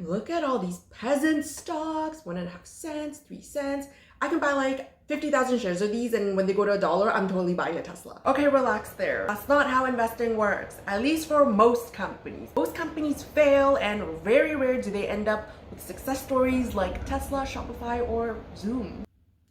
look at all these peasant stocks, 1.5 cents, 3 cents. I can buy like 50,000 shares of these, and when they go to $1, I'm totally buying a Tesla. Okay, relax there. That's not how investing works, at least for most companies. Most companies fail, and very rare do they end up with success stories like Tesla, Shopify, or Zoom.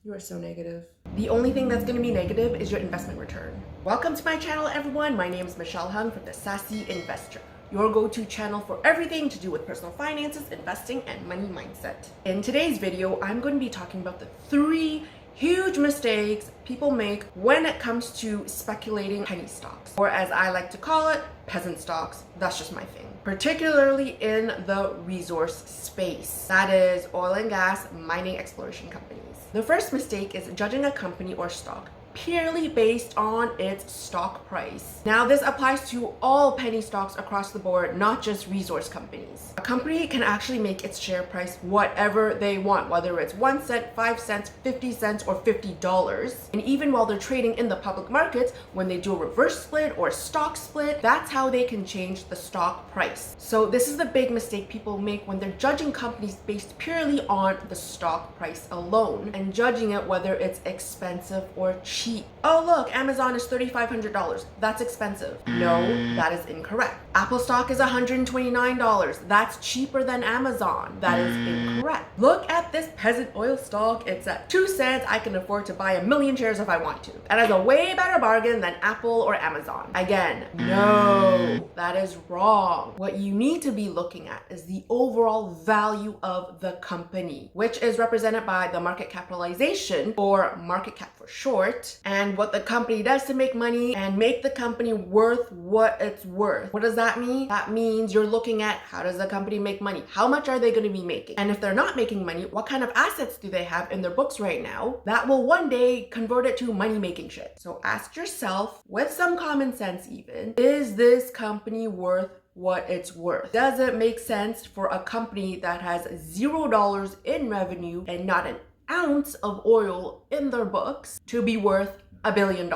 You are so negative. The only thing that's going to be negative is your investment return. Welcome to my channel, everyone. My name is Michelle Hung from The Sassy Investor, your go-to channel for everything to do with personal finances, investing, and money mindset. In today's video, I'm going to be talking about the 3 huge mistakes people make when it comes to speculating penny stocks, or as I like to call it, peasant stocks. That's just my thing. Particularly in the resource space, that is oil and gas, mining, exploration companies. The first mistake is judging a company or stock purely based on its stock price. Now, this applies to all penny stocks across the board, not just resource companies. A company can actually make its share price whatever they want, whether it's 1 cent, 5 cents, 50 cents, or $50. And even while they're trading in the public markets, when they do a reverse split or a stock split, that's how they can change the stock price. So this is the big mistake people make when they're judging companies based purely on the stock price alone and judging it whether it's expensive or cheap. Oh look, Amazon is $3,500. That's expensive. No, that is incorrect. Apple stock is $129. That's cheaper than Amazon. That is incorrect. Look at this peasant oil stock. It's at 2 cents. I can afford to buy 1 million shares if I want to. That is a way better bargain than Apple or Amazon. Again, no, that is wrong. What you need to be looking at is the overall value of the company, which is represented by the market capitalization, or market cap for short, and what the company does to make money and make the company worth what it's worth. What does that mean? That means you're looking at, how does the company make money? How much are they going to be making? And if they're not making money, what kind of assets do they have in their books right now that will one day convert it to money making shit? So ask yourself, with some common sense even, is this company worth what it's worth? Does it make sense for a company that has $0 in revenue and not an ounce of oil in their books to be worth $1 billion?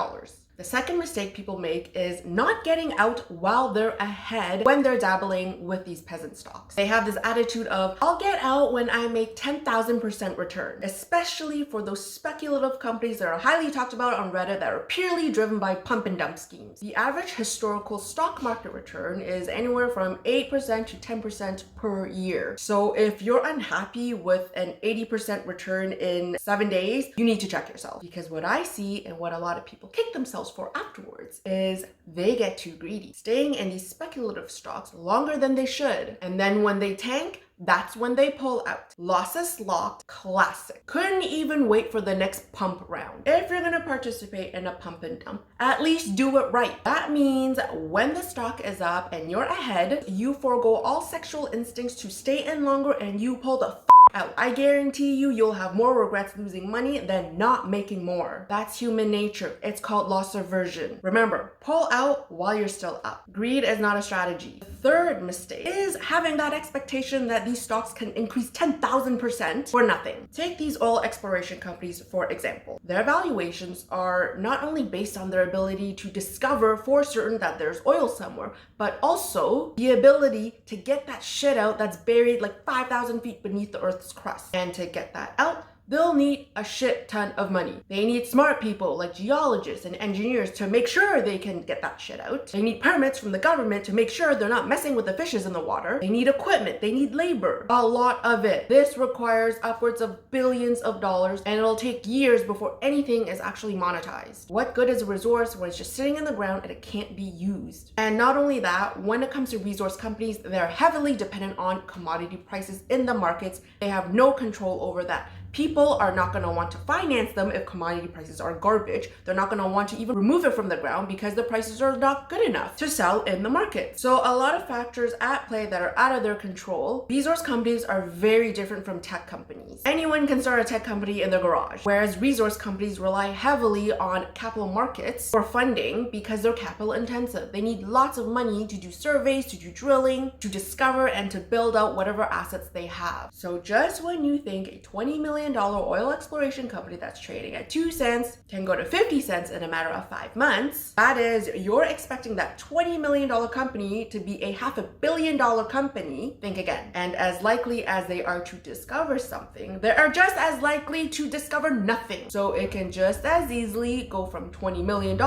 The second mistake people make is not getting out while they're ahead when they're dabbling with these peasant stocks. They have this attitude of, I'll get out when I make 10,000% return, especially for those speculative companies that are highly talked about on Reddit that are purely driven by pump and dump schemes. The average historical stock market return is anywhere from 8% to 10% per year. So if you're unhappy with an 80% return in 7 days, you need to check yourself, because what I see and what a lot of people kick themselves for afterwards is they get too greedy, staying in these speculative stocks longer than they should. And then when they tank, that's when they pull out. Losses locked, classic. Couldn't even wait for the next pump round. If you're gonna participate in a pump and dump, at least do it right. That means when the stock is up and you're ahead, you forego all sexual instincts to stay in longer and you pull the out. I guarantee you'll have more regrets losing money than not making more. That's human nature. It's called loss aversion. Remember, pull out while you're still up. Greed is not a strategy. The third mistake is having that expectation that these stocks can increase 10,000% for nothing. Take these oil exploration companies, for example. Their valuations are not only based on their ability to discover for certain that there's oil somewhere, but also the ability to get that shit out that's buried like 5,000 feet beneath the Earth's crust. And to get that out, they'll need a shit ton of money. They need smart people like geologists and engineers to make sure they can get that shit out. They need permits from the government to make sure they're not messing with the fishes in the water. They need equipment. They need labor. A lot of it. This requires upwards of billions of dollars, and it'll take years before anything is actually monetized. What good is a resource when it's just sitting in the ground and it can't be used? And not only that, when it comes to resource companies, they're heavily dependent on commodity prices in the markets. They have no control over that. People are not going to want to finance them if commodity prices are garbage. They're not going to want to even remove it from the ground because the prices are not good enough to sell in the market. So a lot of factors at play that are out of their control. Resource companies are very different from tech companies. Anyone can start a tech company in their garage, whereas resource companies rely heavily on capital markets for funding because they're capital intensive. They need lots of money to do surveys, to do drilling, to discover and to build out whatever assets they have. So just when you think a $20 million million oil exploration company that's trading at 2 cents can go to 50 cents in a matter of 5 months, that is, you're expecting that $20 million company to be a $500 million company. Think again. And as likely as they are to discover something, they are just as likely to discover nothing. So it can just as easily go from $20 million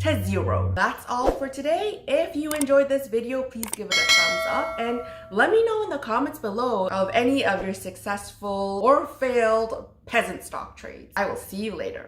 to zero. That's all for today. If you enjoyed this video, please give it a thumbs up and let me know in the comments below of any of your successful or failed peasant stock trades. I will see you later.